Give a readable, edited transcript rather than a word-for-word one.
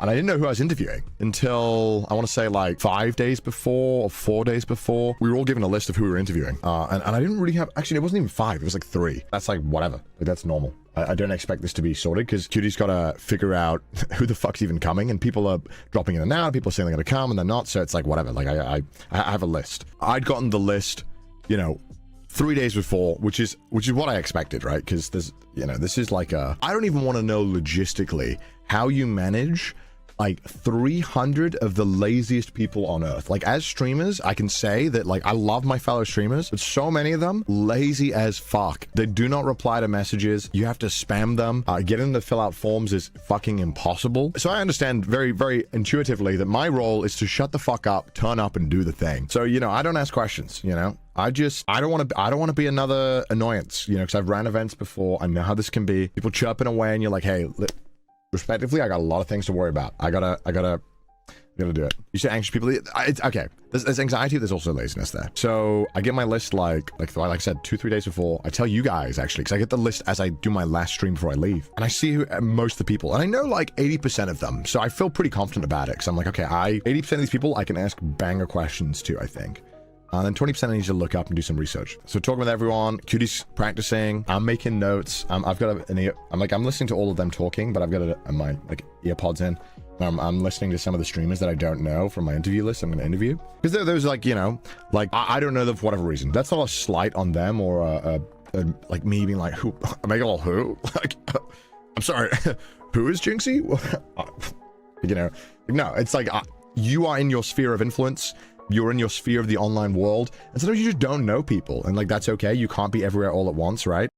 And I didn't know who I was interviewing until I want to say like 5 days before or 4 days before. We were all given a list of who we were interviewing. And I didn't really have, actually, it wasn't even 5. It was like 3. That's like whatever. Like that's normal. I don't expect this to be sorted because Cutie's got to figure out who the fuck's even coming, and people are dropping in and out. People are saying they're going to come and they're not. So it's like whatever. Like I have a list. I'd gotten the list, you know, 3 days before, which is what I expected, right? Because there's, you know, this is like I don't even want to know logistically how you manage like 300 of the laziest people on earth. Like as streamers, I can say that like I love my fellow streamers, but so many of them lazy as fuck. They do not reply to messages. You have to spam them. Getting them to fill out forms is fucking impossible. So I understand very, very intuitively that my role is to shut the fuck up, turn up, and do the thing. So, you know, I don't ask questions, you know. I don't want to be another annoyance, you know, because I've ran events before. I know how this can be. People chirping away and you're like, hey, respectively, I got a lot of things to worry about. I gotta do it. You say anxious people. It's okay. There's anxiety. There's also laziness there. So I get my list like I said 2-3 days before. I tell you guys actually because I get the list as I do my last stream before I leave, and I see who most of the people, and I know like 80% of them. So I feel pretty confident about it because I'm like, okay, 80% of these people I can ask banger questions to, I think. And then 20% I need to look up and do some research. So talking with everyone, Cutie's practicing, I'm making notes. I've got I'm listening to all of them talking, but I've got my like earpods in. I'm listening to some of the streamers that I don't know from my interview list I'm going to interview. Because there's like, you know, like I don't know them for whatever reason. That's not a slight on them or like me being like, who? Am I all who? Like, I'm sorry, who is Jinxie? You know, no, it's like you are in your sphere of influence. You're in your sphere of the online world, and sometimes you just don't know people, and like that's okay. You can't be everywhere all at once, right?